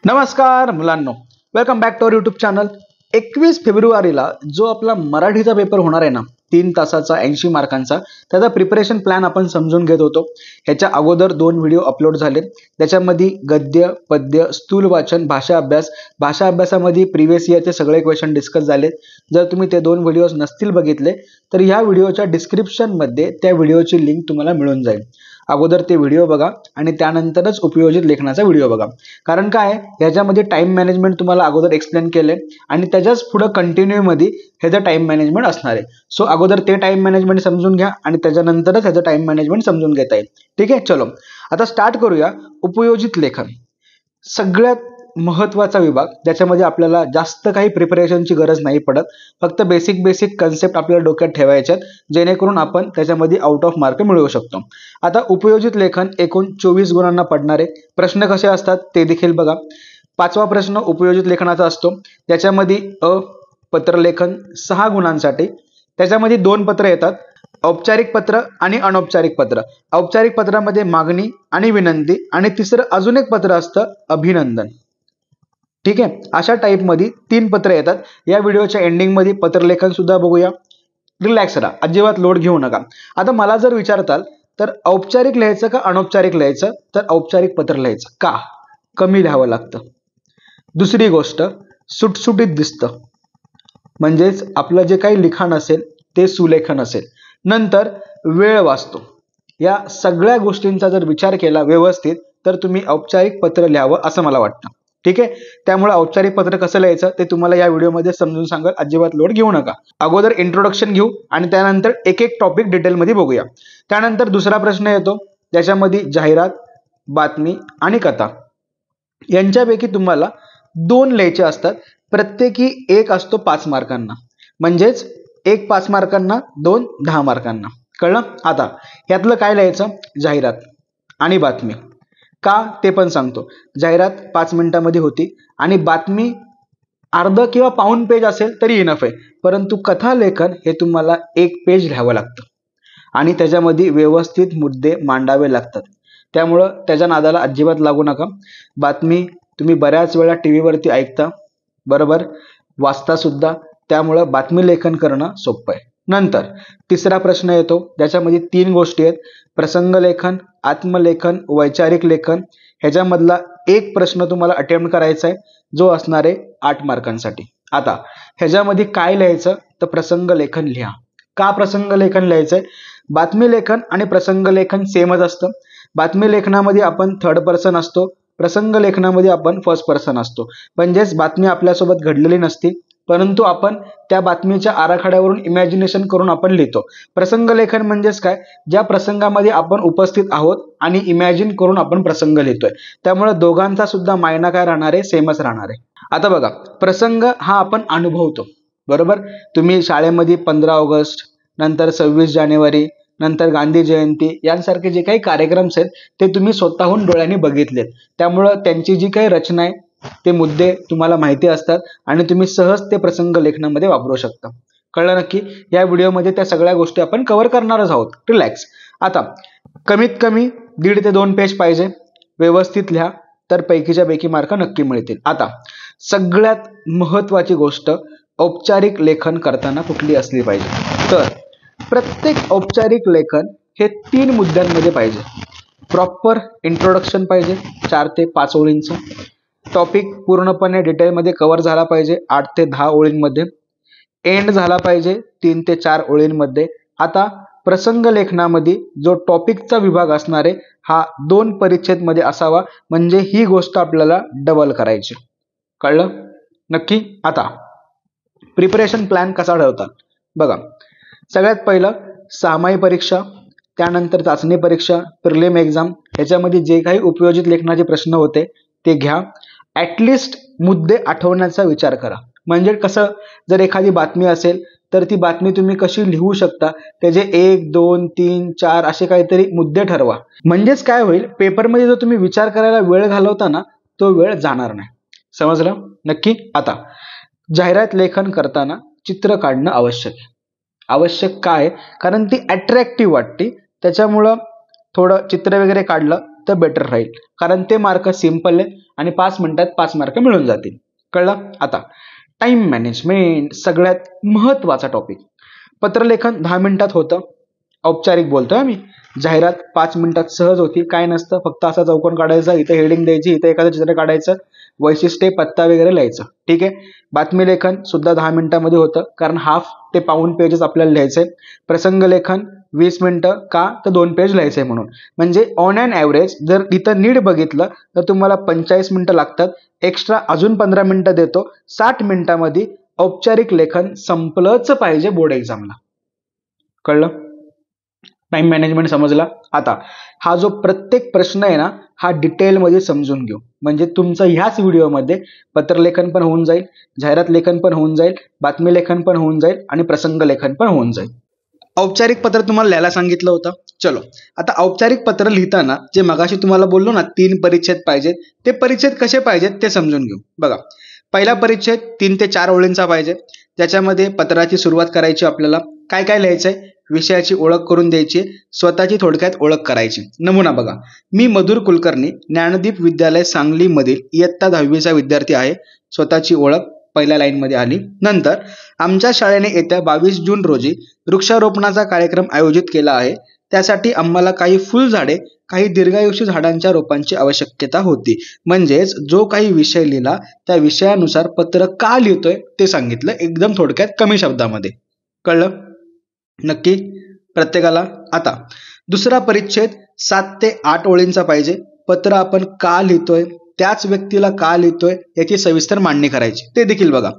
नमस्कार मुलांनो, welcome back to our YouTube channel. 21 फेब्रुवारीला जो आपला मराठीचा पेपर होणार आहे ना, 3 तासाचा 80 मार्कांचा, त्याचा प्रिपरेशन प्लॅन आपण समजून घेत होतो। ह्याच्या अगोदर 2 व्हिडिओ अपलोड झाले, त्याच्यामध्ये गद्य, पद्य, स्थूल वाचन, भाषा अभ्यासामध्ये प्रीवियस इयरचे सगळे क्वेश्चन डिस्कस झाले। जर तुम्ही ते 2 व्हिडिओज नसतील बघितले तर ह्या व्हिडिओच्या डिस्क्रिप्शन मध्ये त्या व्हिडिओची लिंक तुम्हाला मिळून जाईल। अगोदर ते व्हिडिओ बघा आणि त्यानंतरच उपयोजित लेखनाचा व्हिडिओ बघा। कारण काय ह्याच्यामध्ये टाइम मॅनेजमेंट तुम्हाला अगोदर एक्सप्लेन केले आणि त्याच्याच पुढे कंटिन्यू मध्ये ह्याचं टाइम मॅनेजमेंट असणार आहे। सो अगोदर ते टाइम मॅनेजमेंट समजून घ्या आणि त्याच्यानंतरच ह्याचं टाइम मॅनेजमेंट समजून घेता येईल। ठीक आहे, चलो आता स्टार्ट करूया। उपयोजित लेखन सगळ्यात महत्त्वाचा विभाग, ज्याच्यामध्ये आपल्याला जास्त काही प्रिपरेशनची गरज नाही पडत, फक्त बेसिक कन्सेप्ट आपल्याला डोक्यात ठेवायचे आहेत जेणेकरून आपण त्याच्यामध्ये आउट ऑफ मार्क मिळवू शकतो। आता उपयोजित लेखन एकूण 24 गुणांना पडणारे प्रश्न कसे असतात ते देखील बघा। 5वा प्रश्न उपयोजित लेखनाचा असतो, त्याच्यामध्ये पत्रलेखन 6 गुणांसाठी। त्याच्यामध्ये 2 पत्र येतात, औपचारिक पत्र आणि अनौपचारिक पत्र। औपचारिक पत्रामध्ये मागणी आणि विनंती आणि तिसरं अजून एक पत्र असतं अभिनंदन। ठीक आहे, अशा टाइप मध्ये 3 पत्र येतात। या व्हिडिओच्या एंडिंग मध्ये पत्रलेखन सुद्धा बघूया। रिलॅक्स राहा, अजिबात लोड घेऊ नका। आता मला जर विचारताल तर औपचारिक लिहायचं का अनौपचारिक लिहायचं, तर औपचारिक पत्र लिहायचं। का? कमी लिहावं लागतं। दुसरी गोष्ट, सुटसुटीत दिसतं, म्हणजेच आपलं जे काही लिखाण असेल ते सुलेखन असेल। नंतर वेळ वाचतो। या सगळ्या गोष्टींचा जर विचार केला व्यवस्थित तर तुम्ही औपचारिक पत्र लिहावं असं मला वाटतं। ठीक आहे, त्यामुळे औपचारिक पत्र कसं लिहायचं ते तुम्हाला या व्हिडिओमध्ये समजून सांगेल, अजिबात लोड घेऊ नका। अगोदर इंट्रोडक्शन घेऊ आणि त्यानंतर एक एक टॉपिक डिटेलमध्ये बघूया। त्यानंतर दुसरा प्रश्न येतो, ज्याच्यामध्ये जाहिरात, बातमी आणि कथा यांच्यापैकी तुम्हाला 2 लिहायचे असतात। प्रत्येकी एक असतो 5 मार्कांना, म्हणजेच एक 5 मार्कांना, 2 10 मार्कांना। कळलं? आता यातलं काय लिहायचं? जाहिरात आणि बातमी। का ते पण सांगतो। जाहिरात 5 मिनिटांमध्ये होती आणि बातमी अर्ध किंवा पाऊण पेज असेल तरी इनफ आहे, परंतु कथा लेखन हे तुम्हाला 1 पेज लिहावं लागतं आणि त्याच्यामध्ये व्यवस्थित मुद्दे मांडावे लागतात। त्यामुळं त्याच्या नादाला अजिबात लागू नका। बातमी तुम्ही बऱ्याच वेळा टीव्ही वरती ऐकता, बरोबर, वाचता सुद्धा, त्यामुळं बातमी लेखन करणं सोपं आहे। नंतर तिसरा प्रश्न येतो, ज्याच्यामध्ये 3 गोष्टी आहेत, प्रसंग लेखन, आत्मलेखन, वैचारिक लेखन। ह्याच्यामधला एक प्रश्न तुम्हाला अटेम्प्ट करायचा आहे, जो असणार आहे 8 मार्कांसाठी। आता ह्याच्यामध्ये काय लिहायचं, तर प्रसंग लेखन लिहा। का प्रसंग लेखन लिहायचंय? बातमी लेखन आणि प्रसंग लेखन सेमच असतं। बातमी लेखनामध्ये आपण 3rd पर्सन असतो, प्रसंग लेखनामध्ये आपण 1st पर्सन असतो। म्हणजेच बातमी आपल्यासोबत घडलेली नसती, परंतु आपण त्या बातमीच्या आराखड्यावरून इमॅजिनेशन करून आपण लिहितो। प्रसंग लेखन म्हणजेच काय? ज्या प्रसंगामध्ये आपण उपस्थित आहोत आणि इमॅजिन करून आपण प्रसंग लिहितोय। त्यामुळे दोघांचा सुद्धा मायना काय राहणार आहे? सेमच राहणार आहे। आता बघा, प्रसंग हा आपण अनुभवतो, बरोबर। तुम्ही शाळेमध्ये 15 ऑगस्ट, नंतर 26 जानेवारी, नंतर गांधी जयंती यांसारखे जे काही कार्यक्रम आहेत ते तुम्ही स्वतःहून डोळ्यांनी बघितलेत। त्यामुळे त्यांची जी काही रचना आहे, ते मुद्दे तुम्हाला माहिती असतात आणि तुम्ही सहज ते प्रसंग लेखनामध्ये वापरू शकता। कळलं नक्की? या व्हिडिओमध्ये त्या सगळ्या गोष्टी आपण कव्हर करणारच आहोत। रिलॅक्स। आता कमीत कमी 1.5 ते 2 पेज पाहिजे, व्यवस्थित लिहा, तर पैकीच्या पैकी मार्क नक्की मिळतील। आता सगळ्यात महत्त्वाची गोष्ट, औपचारिक लेखन करताना कुठली असली पाहिजे, तर प्रत्येक औपचारिक लेखन हे 3 मुद्द्यांमध्ये पाहिजे। प्रॉपर इंट्रोडक्शन पाहिजे 4 ते 5 ओळींचं, टॉपिक पूर्णपणे डिटेलमध्ये कव्हर झाला पाहिजे 8 ते 10 ओळींमध्ये, एंड झाला पाहिजे 3 ते 4 ओळींमध्ये। आता प्रसंग लेखनामध्ये जो टॉपिकचा विभाग असणार आहे हा 2 परिच्छेद मध्ये असावा, म्हणजे ही गोष्ट आपल्याला डबल करायची। कळलं नक्की? आता प्रिपरेशन प्लॅन कसा ठरवतात बघा। सगळ्यात पहिलं सामायिक परीक्षा, त्यानंतर चाचणी परीक्षा, प्रिलिम एक्झाम, ह्याच्यामध्ये जे काही उपयोजित लेखनाचे प्रश्न होते ते घ्या। ॲटलिस्ट मुद्दे आठवण्याचा विचार करा। म्हणजे कसं, जर एखादी बातमी असेल तर ती बातमी तुम्ही कशी लिहू शकता, त्याचे 1 2 3 4 असे काहीतरी मुद्दे ठरवा। म्हणजेच काय होईल, पेपरमध्ये जो तुम्ही विचार करायला वेळ घालवता ना, तो वेळ जाणार नाही। समजलं नक्की? आता जाहिरात लेखन करताना चित्र काढणं आवश्यक आहे। आवश्यक काय? कारण ती अट्रॅक्टिव्ह वाटते, त्याच्यामुळं थोडं चित्र वगैरे काढलं तर बेटर राहील, कारण ते मार्क सिंपल आहे आणि 5 मिनिटात 5 मार्क मिळून जातील. कळलं? आता टाइम मॅनेजमेंट, सगळ्यात महत्वाचा टॉपिक. पत्रलेखन 10 मिनिटात होतं, औपचारिक बोलतोय आम्ही. जाहिरात 5 मिनिटात सहज होती, काय नसतं, फक्त असा चौकोन काढायचा, इथे हेडिंग द्यायची, इथे एखादं चित्र काढायचं, वैशिष्ट्ये पत्ता वगैरे लिहायचं. ठीक आहे. बातमी लेखन सुद्धा 10 मिनिटांमध्ये होतं, कारण हाफ ते पाऊण पेजेस आपल्याला लिहायचंय. प्रसंग लेखन 20 मिनिटं, का तर 2 पेज लिहायचंय म्हणून. म्हणजे ऑन अँड ॲव्हरेज जर इथं नीट बघितलं तर तुम्हाला 45 मिनिटं लागतात. एक्स्ट्रा अजून 15 मिनिटं देतो. 60 मिनिटांमध्ये औपचारिक लेखन संपलंच पाहिजे बोर्ड एक्झामला. कळलं? टाइम मॅनेजमेंट समजला. आता हा जो प्रत्येक प्रश्न आहे ना, हा डिटेलमध्ये समजून घेऊ, म्हणजे तुमचं ह्याच व्हिडिओमध्ये पत्रलेखन पण होऊन जाईल, जाहिरात लेखन पण होऊन जाईल, बातमी लेखन पण होऊन जाईल आणि प्रसंग लेखन पण होऊन जाईल. औपचारिक पत्र तुम्हाला लिहायला सांगितलं होतं. चलो, आता औपचारिक पत्र लिहिताना जे मगाशी तुम्हाला बोललो ना 3 परिच्छेद पाहिजेत, ते परिच्छेद कसे पाहिजेत ते समजून घेऊ. बघा, पहिला परिच्छेद 3 ते 4 ओळींचा पाहिजे. त्याच्यामध्ये पत्राची सुरुवात करायची, आपल्याला काय काय लिहायचंय, विषयाची ओळख करून द्यायची, स्वतःची थोडक्यात ओळख करायची. नमुना बघा, मी मधुर कुलकर्णी, ज्ञानदीप विद्यालय सांगली मधील इयत्ता 10वीचा विद्यार्थी आहे. स्वतःची ओळख पहिल्या लाईनमध्ये आली. नंतर आमच्या शाळेने येत्या 22 जून रोजी वृक्षारोपणाचा कार्यक्रम आयोजित केला आहे. त्यासाठी आम्हाला काही फुलझाडे, काही दीर्घायुषी झाडांच्या रोपांची आवश्यकता होती. म्हणजेच जो काही विषय लिहिला त्या विषयानुसार पत्र का लिहितोय ते सांगितलं, एकदम थोडक्यात कमी शब्दामध्ये. कळलं? नक्की प्रत्येकाला. आता दुसरा परिच्छेद 7 ते 8 ओळींचा पाहिजे. पत्र आपण का लिहितोय, त्याच व्यक्तीला का लिहितोय याची सविस्तर मांडणी करायची. ते देखील बघा.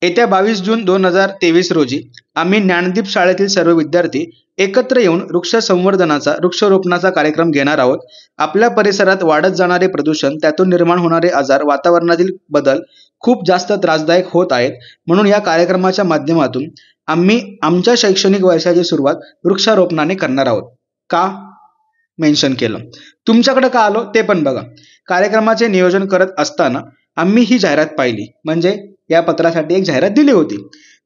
येत्या 22 जून 2023 रोजी आम्ही ज्ञानदीप शाळेतील सर्व विद्यार्थी एकत्र येऊन वृक्षारोपणाचा कार्यक्रम घेणार आहोत. आपल्या परिसरात वाढत जाणारे प्रदूषण, त्यातून निर्माण होणारे आजार, वातावरणातील बदल खूप जास्त त्रासदायक होत आहेत. म्हणून या कार्यक्रमाच्या माध्यमातून आम्ही आमच्या शैक्षणिक वर्षाची सुरुवात वृक्षारोपणाने करणार आहोत. का मेन्शन केलं, तुमच्याकडे का आलो ते पण बघा. कार्यक्रमाचे नियोजन करत असताना आम्ही ही जाहिरात पाहिली, म्हणजे या पत्रासाठी एक जाहिरात दिली होती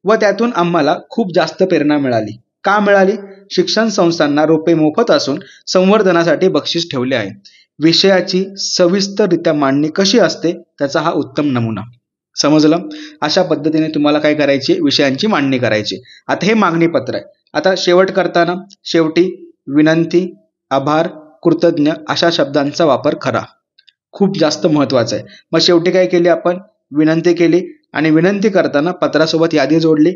व त्यातून आम्हाला खूप जास्त प्रेरणा मिळाली. का मिळाली? शिक्षण संस्थांना रोपे मोफत असून संवर्धनासाठी बक्षीस ठेवले आहे. विषयाची सविस्तररित्या मांडणी कशी असते त्याचा हा उत्तम नमुना. समजलं? अशा पद्धतीने तुम्हाला काय करायची, विषयांची मांडणी करायची. आता हे मागणी पत्र आहे. आता शेवट करताना शेवटी विनंती, आभार, कृतज्ञ अशा शब्दांचा वापर करा. खूप जास्त महत्वाचं आहे. मग शेवटी काय केली आपण, विनंती केली आणि विनंती करताना पत्रासोबत यादी जोडली,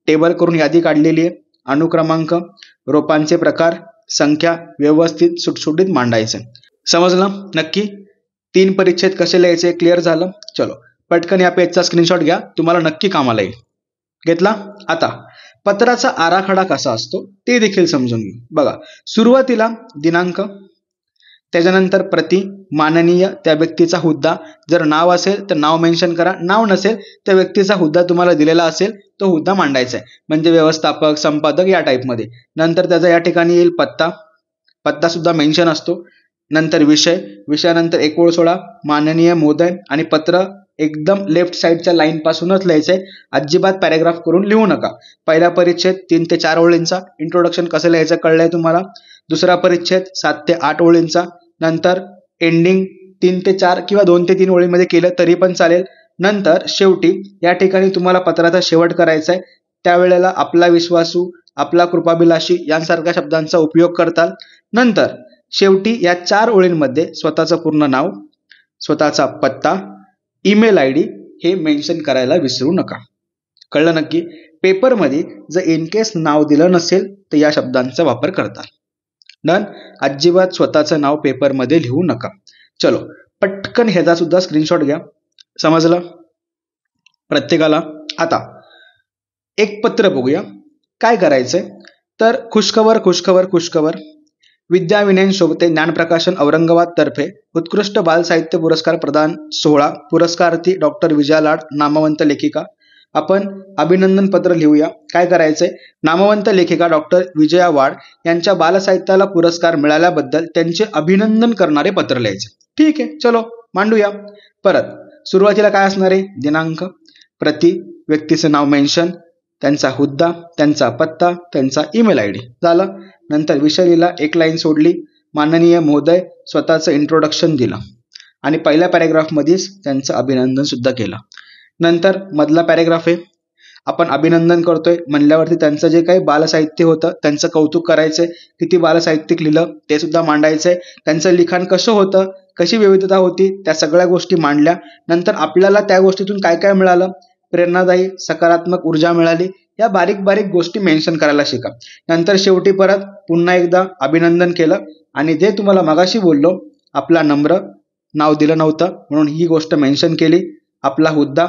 टेबल करून यादी काढलेली आहे, अनुक्रमांक, रोपांचे प्रकार, संख्या व्यवस्थित सुटसुटीत मांडायचं. समजलं? नक्की. 3 परिच्छेद कसे लिहायचे क्लिअर झालं. चलो, पटकन या पेजचा स्क्रीनशॉट घ्या, तुम्हाला नक्की कामाला येईल. घेतला? आता पत्राचा आराखडा कसा असतो ते देखील समजून घेऊ. बघा, सुरुवातीला दिनांक, त्याच्यानंतर प्रति, माननीय, त्या व्यक्तीचा हुद्दा, जर नाव असेल तर नाव मेन्शन करा, नाव नसेल त्या व्यक्तीचा हुद्दा तुम्हाला दिलेला असेल तो हुद्दा मांडायचा आहे, म्हणजे व्यवस्थापक, संपादक या टाईपमध्ये. नंतर त्याचा या ठिकाणी येईल पत्ता, पत्ता सुद्धा मेन्शन असतो. नंतर विषय, विषयानंतर एक ओळ सोडा, माननीय मोदय आणि पत्र एकदम लेफ्ट साईडच्या लाईन पासूनच लिहायचंय, अजिबात पॅरेग्राफ करून लिहू नका. पहिला परिच्छेद 3 ते 4 ओळींचा, इंट्रोडक्शन कसं लिहायचं कळलंय तुम्हाला. दुसरा परिच्छेद 7 ते 8 ओळींचा, नंतर एंडिंग 3 ते 4 किंवा 2 ते 3 ओळीमध्ये केलं तरी पण चालेल. नंतर शेवटी या ठिकाणी तुम्हाला पत्राचा शेवट करायचा आहे, त्यावेळेला आपला विश्वासू, आपला कृपाभिलाषी यांसारख्या शब्दांचा उपयोग करताल. नंतर शेवटी या 4 ओळींमध्ये स्वतःचं पूर्ण नाव, स्वतःचा पत्ता, ईमेल ID हे मेन्शन करायला विसरू नका. कळलं नक्की? पेपरमध्ये जर इन केस नाव दिलं नसेल तर या शब्दांचा वापर करता. डन? अजिबात स्वतःचं नाव पेपरमध्ये लिहू नका. चलो, पटकन ह्याचा सुद्धा स्क्रीनशॉट घ्या. समजलं प्रत्येकाला? आता एक पत्र बघूया काय करायचंय. तर खुशखबर, विद्या विनयन शोभते ज्ञानप्रकाशन औरंगाबाद तर्फे उत्कृष्ट बाल साहित्य पुरस्कार प्रदान सोहळा, पुरस्कार्थी डॉक्टर विजया लाड, नामवंत लेखिका. आपण अभिनंदन पत्र लिहूया. काय करायचंय, नामवंत लेखिका डॉक्टर विजया वाड यांच्या बालसाहित्याला पुरस्कार मिळाल्याबद्दल त्यांचे अभिनंदन करणारे पत्र लिहायचे. ठीक आहे, चलो मांडूया. परत सुरुवातीला काय असणार आहे, दिनांक, प्रति, व्यक्तीचं नाव मेन्शन, त्यांचा हुद्दा, त्यांचा पत्ता, त्यांचा ईमेल ID झालं. नंतर विषय लिहिला, एक लाईन सोडली, माननीय महोदय स्वतःचं इंट्रोडक्शन दिलं आणि पहिल्या पॅरेग्राफमध्येच त्यांचं अभिनंदन सुद्धा केलं. नंतर मधला पॅरेग्राफ आहे, आपण अभिनंदन करतोय म्हणल्यावरती त्यांचं जे काही बालसाहित्य होतं त्यांचं कौतुक करायचंय, किती बालसाहित्यिक लिहिलं ते सुद्धा मांडायचंय, त्यांचं लिखाण कसं होतं, कशी विविधता होती, त्या सगळ्या गोष्टी मांडल्या. नंतर आपल्याला त्या गोष्टीतून काय काय मिळालं, प्रेरणादायी सकारात्मक ऊर्जा मिळाली, या बारीक बारीक गोष्टी मेन्शन करायला शिका. नंतर शेवटी परत पुन्हा एकदा अभिनंदन केलं आणि जे तुम्हाला मगाशी बोललो, आपला नम्र, नाव दिलं नव्हतं म्हणून ही गोष्ट मेन्शन केली, आपला हुद्दा,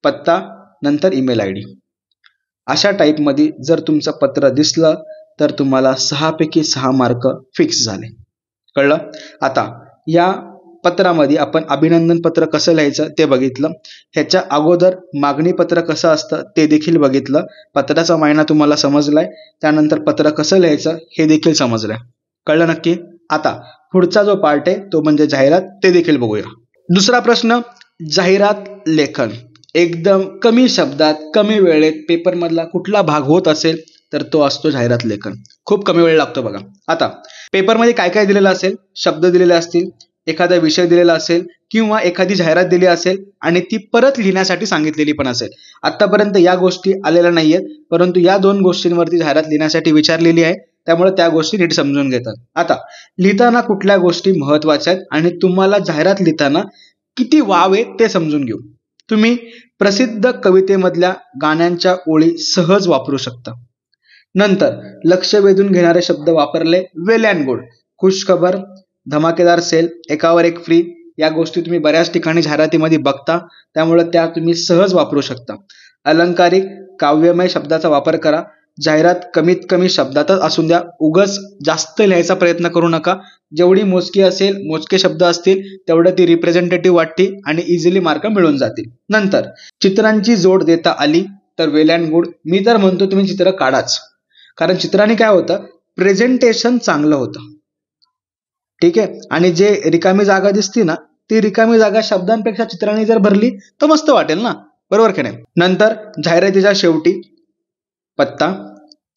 पत्ता, नंतर ईमेल आय डी. अशा टाईपमध्ये जर तुमचं पत्र दिसलं तर तुम्हाला 6 पैकी 6 मार्क फिक्स झाले. कळलं? आता या पत्रामध्ये आपण अभिनंदन पत्र कसं लिहायचं ते बघितलं, ह्याच्या अगोदर मागणी पत्र कसं असतं ते देखील बघितलं, पत्राचा महिना तुम्हाला समजलाय, त्यानंतर पत्र कसं लिहायचं हे देखील समजलंय. कळलं नक्की? आता पुढचा जो पार्ट आहे तो म्हणजे जाहिरात, ते देखील बघूया. दुसरा प्रश्न, जाहिरात लेखन एकदम कमी शब्दात कमी वेळेत पेपरमधला कुठला भाग होत असेल तर तो असतो जाहिरात लेखन. खूप कमी वेळ लागतो बघा. आता पेपरमध्ये काय काय दिलेलं असेल, शब्द दिलेले असतील, एखादा विषय दिलेला असेल किंवा एखादी जाहिरात दिली असेल आणि ती परत लिहिण्यासाठी सांगितलेली पण असेल. आतापर्यंत या गोष्टी आलेल्या नाहीयेत, परंतु या 2 गोष्टींवरती जाहिरात लिहिण्यासाठी विचारलेली आहे, त्यामुळे त्या गोष्टी नीट समजून घेतात. आता लिहिताना कुठल्या गोष्टी महत्वाच्या आहेत आणि तुम्हाला जाहिरात लिहिताना किती वाव आहे ते समजून घेऊ. तुम्ही प्रसिद्ध कवितेमधल्या गाण्यांच्या ओळी सहज वापरू शकता. नंतर लक्ष वेधून घेणारे शब्द वापरले, वेल अँड गुड, खुशखबर, धमाकेदार सेल, एकावर एक फ्री, या गोष्टी तुम्ही बऱ्याच ठिकाणी जाहिरातीमध्ये बघता, त्यामुळे त्या तुम्ही सहज वापरू शकता. अलंकारिक काव्यमय शब्दाचा वापर करा. जाहिरात कमीत कमी शब्दातच असून द्या, उगाच जास्त लिहायचा प्रयत्न करू नका. जेवढी मोजकी असेल, मोजके शब्द असतील तेवढं ती रिप्रेझेंटेटिव्ह वाटते आणि इझिली मार्क मिळून जातील. नंतर चित्रांची जोड देता आली तर वेल अँड गुड. मी तर म्हणतो तुम्ही चित्र काढाच, कारण चित्राने काय होतं, प्रेझेंटेशन चांगलं होतं. ठीक आहे, आणि जे रिकामी जागा दिसते ना, ती रिकामी जागा शब्दांपेक्षा चित्रांनी जर भरली तर मस्त वाटेल ना, बरोबर की नाही? नंतर जाहिरातीच्या शेवटी पत्ता,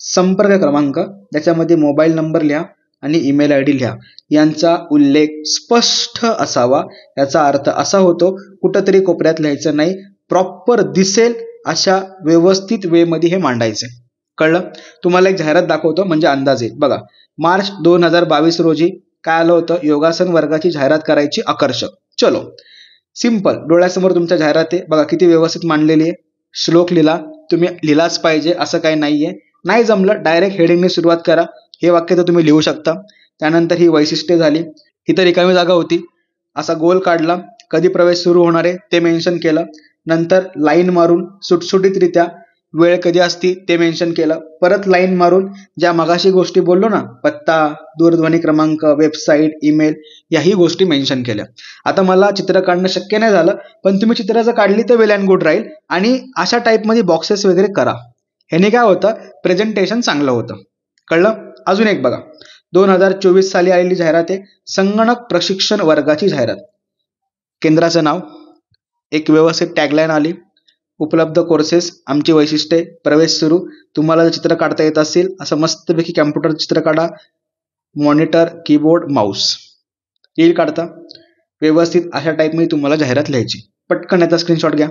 संपर्क क्रमांक, त्याच्यामध्ये मोबाईल नंबर लिहा आणि ईमेल आय डी लिहा. यांचा उल्लेख स्पष्ट असावा. याचा अर्थ असा होतो, कुठंतरी कोपऱ्यात लिहायचं नाही, प्रॉपर दिसेल अशा व्यवस्थित वे मध्ये हे मांडायचे. कळलं? तुम्हाला एक जाहिरात दाखवतो म्हणजे अंदाज येईल. बघा, मार्च 2022 रोजी काय आलं होतं, योगासन वर्गाची जाहिरात करायची, आकर्षक. चलो, सिंपल, डोळ्यासमोर तुमच्या जाहिरात आहे बघा, किती व्यवस्थित मांडलेली आहे. श्लोक लिहिला, तुम्ही लिहिलाच पाहिजे असं काही नाहीये. नाही जमलं डायरेक्ट हेडिंगने सुरुवात करा, हे वाक्य तर तुम्ही लिहू शकता. त्यानंतर ही वैशिष्ट्ये झाली, इथं रिकामी जागा होती, असा गोल काढला, कधी प्रवेश सुरू होणार आहे ते मेन्शन केलं. नंतर लाईन मारून सुटसुटीतरित्या वेळ कधी असती ते मेन्शन केलं. परत लाईन मारून ज्या मगाशी गोष्टी बोललो ना, पत्ता, दूरध्वनी क्रमांक, वेबसाईट, ईमेल, याही गोष्टी मेन्शन केल्या. आता मला चित्र काढणं शक्य नाही झालं, पण तुम्ही चित्र जर काढली तर वेल अँड गुड राहील. आणि अशा टाईपमध्ये बॉक्सेस वगैरे करा, ह्याने काय होतं, प्रेझेंटेशन चांगलं होतं. कळलं? अजून एक बघा, 2024 साली आलेली जाहिरात आहे, संगणक प्रशिक्षण वर्गाची जाहिरात. केंद्राचं नाव, एक व्यवस्थित टॅगलाईन आली, उपलब्ध कोर्सेस, आमची वैशिष्ट्ये, प्रवेश सुरू. तुम्हाला जर चित्र काढता येत असेल असं मस्तपैकी कॅम्प्युटर चित्र काढा, मॉनिटर, कीबोर्ड, माऊस येईल काढता व्यवस्थित. अशा टाईपमध्ये तुम्हाला जाहिरात लिहायची. पटकन याचा स्क्रीनशॉट घ्या,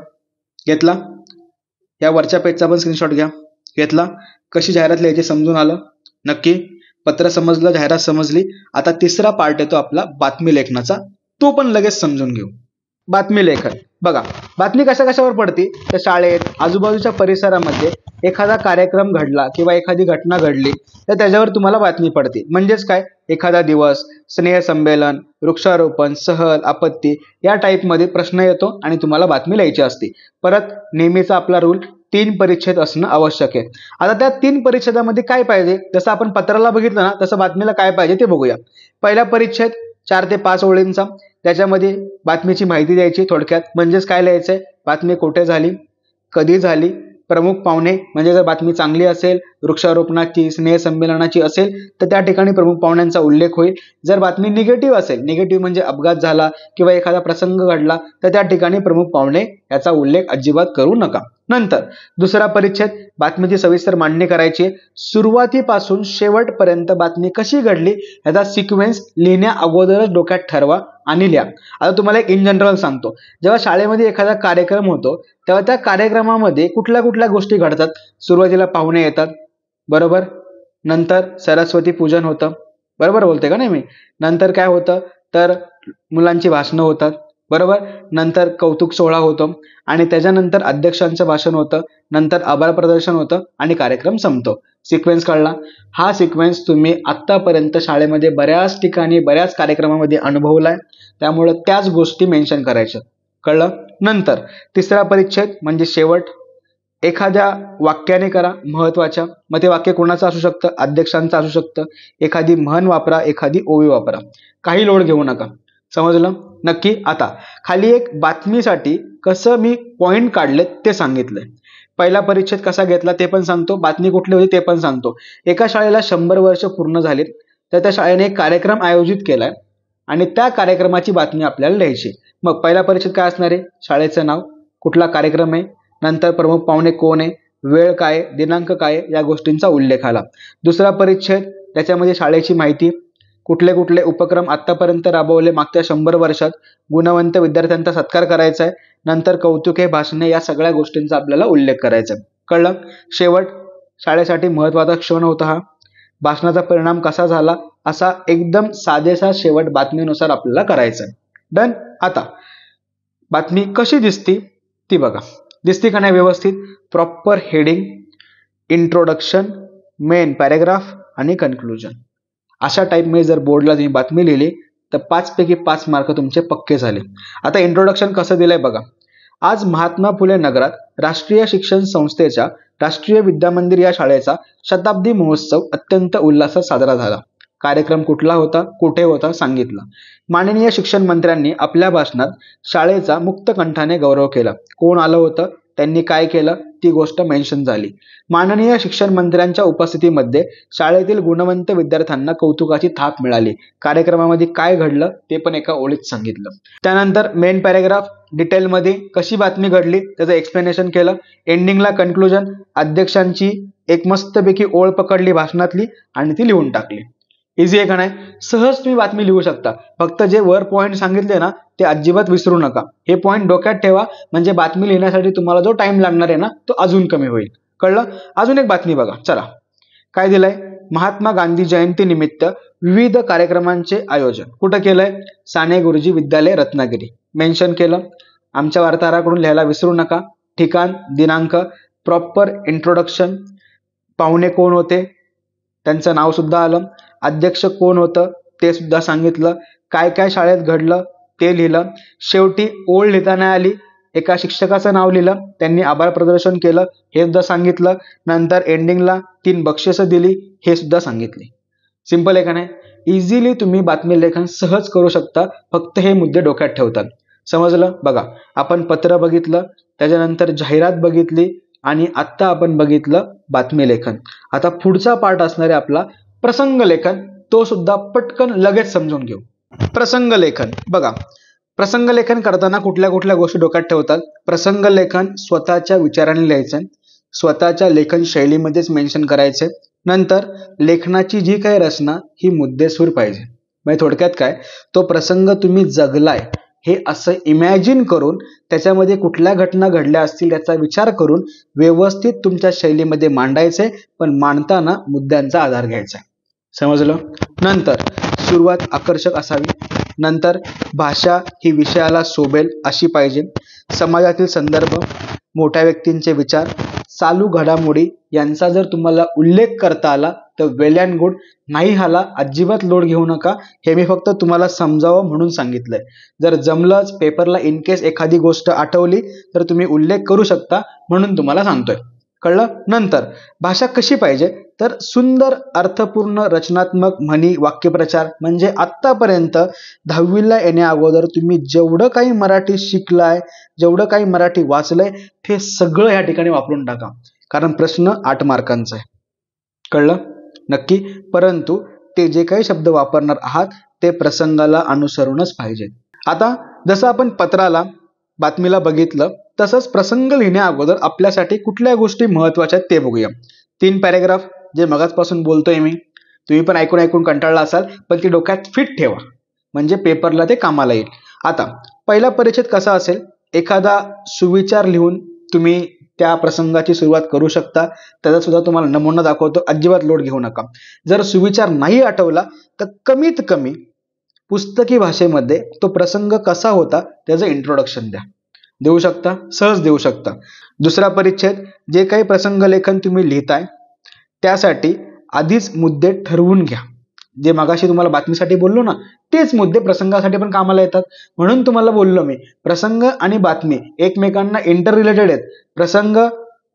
घेतला. या वरच्या पेजचा पण स्क्रीनशॉट घ्या, घेतला. कशी जाहिरात लिहायची समजून आलं नक्की? पत्र समजलं, जाहिरात समजली. आता तिसरा पार्ट येतो आपला बातमी लेखनाचा, तो पण लगेच समजून घेऊ. बातमी लेखन बघा, बातमी कशावर पडते तर शाळेत, आजूबाजूच्या परिसरामध्ये एखादा कार्यक्रम घडला किंवा एखादी घटना घडली तर त्याच्यावर तुम्हाला बातमी पडते. म्हणजेच काय, एखादा दिवस, स्नेहसंमेलन, वृक्षारोपण, सहल, आपत्ती, या टाईपमध्ये प्रश्न येतो आणि तुम्हाला बातमी लिहायची असते. परत नेहमीचा आपला रूल, 3 परिच्छेद असणं आवश्यक आहे. आता त्या 3 परिच्छेदामध्ये काय पाहिजे, जसं आपण पत्राला बघितलं ना तसं बातमीला काय पाहिजे ते बघूया. पहिला परिच्छेद 4 ते 5 ओळींचा, त्याच्यामध्ये बातमीची माहिती द्यायची थोडक्यात. म्हणजेच काय लिहायचंय, बातमी कुठे झाली, कधी झाली, प्रमुख पाहुणे, म्हणजे जर बातमी चांगली असेल, वृक्षारोपणाची, स्नेहसंमेलनाची असेल तर त्या ठिकाणी प्रमुख पाहुण्यांचा उल्लेख होईल. जर बातमी निगेटिव्ह असेल, निगेटिव्ह म्हणजे अपघात झाला किंवा एखादा प्रसंग घडला, तर त्या ठिकाणी प्रमुख पाहुणे याचा उल्लेख अजिबात करू नका. नंतर दुसरा परिच्छेद, बातमीची सविस्तर मांडणी करायची. सुरुवातीपासून शेवटपर्यंत बातमी कशी घडली याचा सिक्वेन्स लिहिण्या अगोदरच डोक्यात ठरवा आणि लिहा. आता तुम्हाला एक इन जनरल सांगतो, जेव्हा शाळेमध्ये एखादा कार्यक्रम होतो तेव्हा त्या कार्यक्रमामध्ये कुठल्या कुठल्या गोष्टी घडतात. सुरुवातीला पाहुणे येतात, बरोबर. नंतर सरस्वती पूजन होतं, बरोबर बोलते का नाही मी. नंतर काय होतं तर मुलांची भाषणं होतात, बरोबर. नंतर कौतुक सोहळा होतो आणि त्याच्यानंतर अध्यक्षांचं भाषण होतं, नंतर आभार प्रदर्शन होतं आणि कार्यक्रम संपतो. सिक्वेन्स कळला. हा सिक्वेन्स तुम्ही आत्तापर्यंत शाळेमध्ये बऱ्याच ठिकाणी बऱ्याच कार्यक्रमामध्ये अनुभवलाय, त्यामुळे त्याच गोष्टी मेन्शन करायच्या. कळलं. नंतर तिसरा परिच्छेद म्हणजे शेवट, एखाद्या वाक्याने करा महत्वाच्या. मग ते वाक्य कोणाचं असू शकतं, अध्यक्षांचं असू शकतं. एखादी म्हण वापरा, एखादी ओवी वापरा, काही लोड घेऊ नका. समजलं नक्की. आता खाली एक बातमीसाठी कसं मी पॉइंट काढले ते सांगितलंय. पहिला परिच्छेद कसा घेतला ते पण सांगतो, बातमी कुठली होती ते पण सांगतो. एका शाळेला 100 वर्ष पूर्ण झालीत, तर त्या शाळेने एक कार्यक्रम आयोजित केलाय आणि त्या कार्यक्रमाची बातमी आपल्याला लिहायची. मग पहिला परिच्छेद काय असणार आहे, शाळेचं नाव, कुठला कार्यक्रम आहे, नंतर प्रमुख पाहुणे कोण आहे, वेळ काय, दिनांक काय, या गोष्टींचा उल्लेख आला. दुसरा परिच्छेद त्याच्यामध्ये शाळेची माहिती, कुठले कुठले उपक्रम आतापर्यंत राबवले मागच्या 100 वर्षात, गुणवंत विद्यार्थ्यांचा सत्कार करायचा आहे, नंतर कौतुके, भाषणे, या सगळ्या गोष्टींचा आपल्याला उल्लेख करायचा आहे. कळलं. शेवट, शाळेसाठी महत्वाचा क्षण होता हा, भाषणाचा परिणाम कसा झाला, असा एकदम साधेसा शेवट बातमीनुसार आपल्याला करायचा आहे. डन. आता बातमी कशी दिसती ती बघा. दिसती का नाही व्यवस्थित. Proper heading, introduction, main paragraph आणि कन्क्लुजन. अशा टाईपमध्ये जर बोर्डला तुम्ही बातमी लिहिली तर 5 पैकी 5 मार्क तुमचे पक्के झाले. आता इंट्रोडक्शन कसं दिलंय बघा. आज महात्मा फुले नगरात राष्ट्रीय शिक्षण संस्थेच्या राष्ट्रीय विद्यामंदिर या शाळेचा शताब्दी महोत्सव अत्यंत उल्हासात साजरा झाला. कार्यक्रम कुठला होता, कुठे होता सांगितलं. माननीय शिक्षण मंत्र्यांनी आपल्या भाषणात शाळेचा मुक्त कंठाने गौरव केला. कोण आलं होतं, त्यांनी काय केलं, ती गोष्ट मेन्शन झाली. माननीय शिक्षण मंत्र्यांच्या उपस्थितीमध्ये शाळेतील गुणवंत विद्यार्थ्यांना कौतुकाची थाप मिळाली. कार्यक्रमामध्ये काय घडलं ते पण एका ओळीत सांगितलं. त्यानंतर मेन पॅरेग्राफ, डिटेलमध्ये कशी बातमी घडली त्याचं एक्सप्लेनेशन केलं. एंडिंगला कन्क्लुजन, अध्यक्षांची एक मस्तपैकी ओळ पकडली भाषणातली आणि ती लिहून टाकली. इझी आहे का नाही. सहज तुम्ही बातमी लिहू शकता. फक्त जे वर पॉईंट सांगितले ना ते अजिबात विसरू नका. हे पॉईंट डोक्यात ठेवा, म्हणजे बातमी लिहिण्यासाठी तुम्हाला जो टाइम लागणार आहे ना तो अजून कमी होईल. कळलं. अजून एक बातमी बघा. चला काय दिलंय, महात्मा गांधी जयंती निमित्त विविध कार्यक्रमांचे आयोजन कुठं केलंय, साने गुरुजी विद्यालय रत्नागिरी. मेन्शन केलं. आमच्या वार्ताहराकडून लिहायला विसरू नका. ठिकाण, दिनांक, प्रॉपर इंट्रोडक्शन, पाहुणे कोण होते त्यांचं नाव सुद्धा आलं, अध्यक्ष कोण होतं ते सुद्धा सांगितलं, काय काय शाळेत घडलं ते लिहिलं. शेवटी ओळ लिहिता नाही आली, एका शिक्षकाचं नाव लिहिलं, त्यांनी आभार प्रदर्शन केलं हे सुद्धा सांगितलं. नंतर एंडिंगला 3 बक्षिसं दिली हे सुद्धा सांगितले. सिंपल आहे का नाही. इझिली तुम्ही बातमी लेखन सहज करू शकता, फक्त हे मुद्दे डोक्यात ठेवतात. समजलं. बघा, आपण पत्र बघितलं, त्याच्यानंतर जाहिरात बघितली आणि आत्ता आपण बघितलं बातमी लेखन. आता पुढचा पार्ट असणार आहे आपला प्रसंग लेखन, तो सुद्धा पटकन लगेच समजून घेऊ. प्रसंग लेखन बघा. प्रसंग लेखन करताना कुठल्या कुठल्या गोष्टी डोक्यात ठेवतात. प्रसंग लेखन स्वतःच्या विचाराने लिहायचं, स्वतःच्या लेखन शैलीमध्येच मेन्शन करायचे. नंतर लेखनाची जी काही रचना ही मुद्देसूद पाहिजे. म्हणजे थोडक्यात काय, तो प्रसंग तुम्ही जगलाय हे असं इमॅजिन करून त्याच्यामध्ये कुठल्या घटना घडल्या असतील याचा विचार करून व्यवस्थित तुमच्या शैलीमध्ये मांडायचे, पण मांडताना मुद्द्यांचा आधार घ्यायचा. समजलं. नंतर सुरुवात आकर्षक असावी. नंतर भाषा ही विषयाला शोभेल अशी पाहिजे. समाजातील संदर्भ, मोठ्या व्यक्तींचे विचार, चालू घडामोडी यांचा जर तुम्हाला उल्लेख करता आला तर वेल अँड गुड. नाही आला अजिबात लोड घेऊ नका. हे मी फक्त तुम्हाला समजावं म्हणून सांगितलंय. जर जमलंच पेपरला इन केस एखादी गोष्ट आठवली तर तुम्ही उल्लेख करू शकता म्हणून तुम्हाला सांगतोय. कळलं. नंतर भाषा कशी पाहिजे तर सुंदर, अर्थपूर्ण, रचनात्मक म्हणी, वाक्यप्रचार. म्हणजे आत्तापर्यंत 10वीला येण्या अगोदर तुम्ही जेवढं काही मराठी शिकलाय, जेवढं काही मराठी वाचलंय ते सगळं या ठिकाणी वापरून टाका, कारण प्रश्न 8 मार्कांचा आहे. कळलं नक्की. परंतु ते जे काही शब्द वापरणार आहात ते प्रसंगाला अनुसरूनच पाहिजे. आता जसं आपण पत्राला बातमीला बघितलं, तसंच प्रसंग लिहिण्या अगोदर आपल्यासाठी कुठल्या गोष्टी महत्वाच्या आहेत ते बघूया. 3 पॅरेग्राफ जे मगाचपासून बोलतोय मी, तुम्ही पण ऐकून ऐकून कंटाळला असाल, पण ती डोक्यात फिट ठेवा म्हणजे पेपरला ते कामाला येईल. आता पहिला परिच्छेद कसा असेल, एखादा सुविचार लिहून तुम्ही त्या प्रसंगाची सुरुवात करू शकता. त्याचा सुद्धा तुम्हाला नमुना दाखवतो, अजिबात लोड घेऊ नका. जर सुविचार नाही आठवला तर कमीत कमी पुस्तकी भाषेमध्ये तो प्रसंग कसा होता त्याचं इंट्रोडक्शन देऊ शकता, सहज देऊ शकता. दुसरा परिच्छेद, जे काही प्रसंग लेखन तुम्ही लिहिताय त्यासाठी आधीच मुद्दे ठरवून घ्या. जे मगाशी तुम्हाला बातमीसाठी बोललो ना, तेच मुद्दे प्रसंगासाठी पण कामाला येतात. म्हणून तुम्हाला बोललो मी, प्रसंग आणि बातमी एकमेकांना इंटर रिलेटेड आहेत. प्रसंग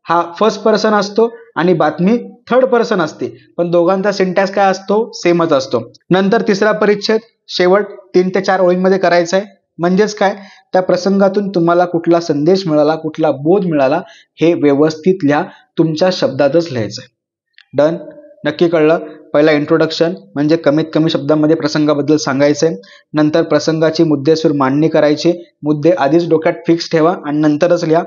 हा फर्स्ट पर्सन असतो आणि बातमी थर्ड पर्सन असते, पण दोघांचा सिंटॅक्स काय असतो, सेमच असतो. नंतर तिसरा परिच्छेद शेवट 3 ते 4 ओळींमध्ये करायचा आहे. म्हणजेच काय, त्या प्रसंगातून तुम्हाला कुठला संदेश मिळाला, कुठला बोध मिळाला हे व्यवस्थित लिहा, तुमच्या शब्दातच लिहायचं आहे. डन, नक्की कळलं. पहिला इंट्रोडक्शन म्हणजे कमीत कमी शब्दांमध्ये प्रसंगाबद्दल सांगायचे. नंतर प्रसंगाची मुद्देसूद मांडणी करायची, मुद्दे आधीच डोक्यात फिक्स ठेवा आणि नंतरच लिहा.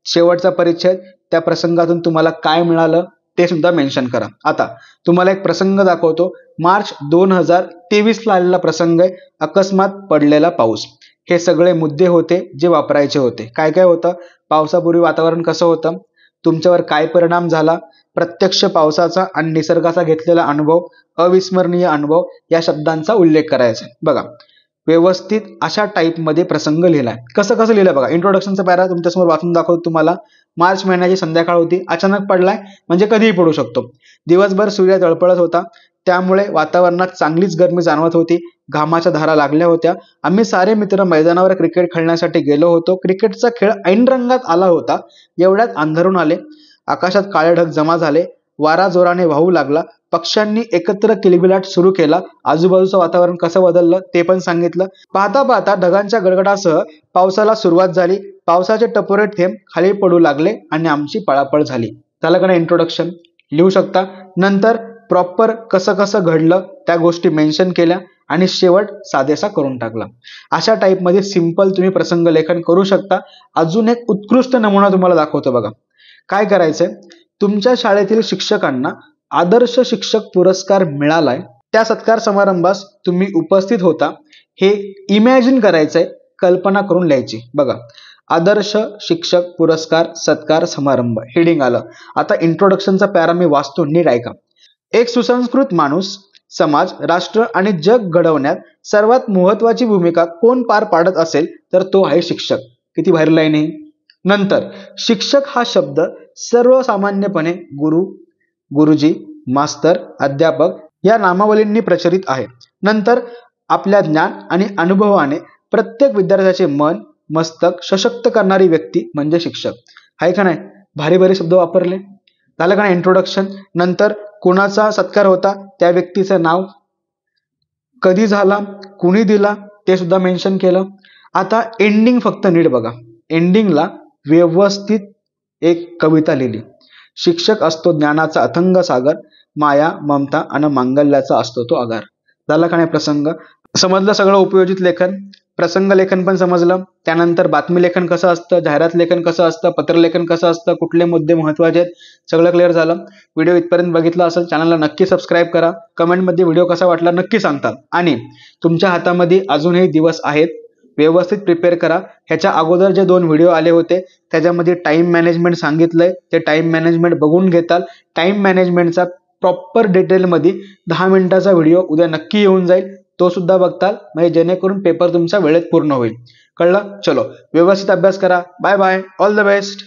शेवटचा परिच्छेद, त्या प्रसंगातून तुम्हाला काय मिळालं ते सुद्धा मेन्शन करा. आता तुम्हाला एक प्रसंग दाखवतो. मार्च 2023ला आलेला प्रसंग आहे, अकस्मात पडलेला पाऊस. हे सगळे मुद्दे होते जे वापरायचे होते. काय काय होतं, पावसापूर्वी वातावरण कसं होतं, तुमच्यावर काय परिणाम झाला, प्रत्यक्ष पावसाचा आणि निसर्गाचा घेतलेला अनुभव, अविस्मरणीय अनुभव, या शब्दांचा उल्लेख करायचा. बघा, व्यवस्थित अशा टाईपमध्ये प्रसंग लिहिलाय. कसं कसं लिहिलंय बघा. इंट्रोडक्शनचा पॅरा तुमच्यासमोर वाचून दाखवतो तुम्हाला. मार्च महिन्याची संध्याकाळ होती, अचानक पडलाय म्हणजे कधीही पडू शकतो. दिवसभर सूर्य तळपळत होता, त्यामुळे वातावरणात चांगलीच गरमी जाणवत होती. घामाच्या धारा लागल्या होत्या. आम्ही सारे मित्र मैदानावर क्रिकेट खेळण्यासाठी गेलो होतो. क्रिकेटचा खेळ ऐन रंगात आला होता. एवढ्यात अंधारून आले, आकाशात काळे ढग जमा झाले, वारा जोराने वाहू लागला, पक्ष्यांनी एकत्र किलबिलाट सुरू केला. आजूबाजूचं वातावरण कसं बदललं ते पण सांगितलं. पाहता पाहता ढगांच्या गडगडासह पावसाला सुरुवात झाली. पावसाचे टपोरे थेंब खाली पडू लागले आणि आमची पळापळ झाली. झालं का नाही इंट्रोडक्शन, लिहू शकता. नंतर प्रॉपर कसं कसं घडलं त्या गोष्टी मेन्शन केल्या आणि शेवट साधेसा करून टाकला. अशा टाईपमध्ये सिंपल तुम्ही प्रसंग लेखन करू शकता. अजून एक उत्कृष्ट नमुना तुम्हाला दाखवतो बघा. काय करायचंय, तुमच्या शाळेतील शिक्षकांना आदर्श शिक्षक पुरस्कार मिळालाय, त्या सत्कार समारंभास तुम्ही उपस्थित होता हे इमॅजिन करायचंय, कल्पना करून लिहायची. बघा, आदर्श शिक्षक पुरस्कार सत्कार समारंभ हेडिंग आलं. आता इंट्रोडक्शनचा पॅरा मी वाचतो, नीट ऐका. एक सुसंस्कृत माणूस समाज, राष्ट्र आणि जग घडवण्यात सर्वात महत्वाची भूमिका कोण पार पाडत असेल तर तो आहे शिक्षक. किती भारी लाईन आहे. नंतर शिक्षक हा शब्द सर्वसामान्यपणे गुरु, गुरुजी, मास्तर, अध्यापक या नामावलींनी प्रचलित आहे. नंतर आपल्या ज्ञान आणि अनुभवाने प्रत्येक विद्यार्थ्याचे मन मस्तक सशक्त करणारी व्यक्ती म्हणजे शिक्षक. आहे का नाही, भारी भारी शब्द वापरले. झालं का नाही इंट्रोडक्शन. नंतर कोणाचा सत्कार होता, त्या व्यक्तीचं नाव, कधी झाला, कुणी दिला ते सुद्धा मेन्शन केलं. आता एंडिंग फक्त नीट बघा. एंडिंगला व्यवस्थित एक कविता लिहिली. शिक्षक असतो ज्ञानाचा अथंग सागर, माया ममता आणि मांगल्याचा असतो तो आधार. झाला का नाही प्रसंग. समजलं सगळं उपयोजित लेखन. प्रसंग लेखन पण समजलं. त्यानंतर बातमी लेखन कसं असतं, जाहिरात लेखन कसं असतं, पत्रलेखन कसं असतं, कुठले मुद्दे महत्वाचे आहेत, सगळं क्लिअर झालं. व्हिडिओ इथपर्यंत बघितला असेल चॅनलला नक्की सबस्क्राईब करा. कमेंटमध्ये व्हिडिओ कसा वाटला नक्की सांगता. आणि तुमच्या हातामध्ये अजूनही दिवस आहेत, व्यवस्थित प्रिपेअर करा. ह्याच्या अगोदर जे 2 व्हिडिओ आले होते त्याच्यामध्ये टाइम मॅनेजमेंट सांगितलंय, ते टाइम मॅनेजमेंट बघून घेताल. टाइम मॅनेजमेंटचा प्रॉपर डिटेलमध्ये 10 मिनिटाचा व्हिडिओ उद्या नक्की येऊन जाईल, तो सुद्धा बघताल, म्हणजे जेणेकरून पेपर तुमचा वेळेत पूर्ण होईल. कळलं. चलो, व्यवस्थित अभ्यास करा. Bye bye, all the best.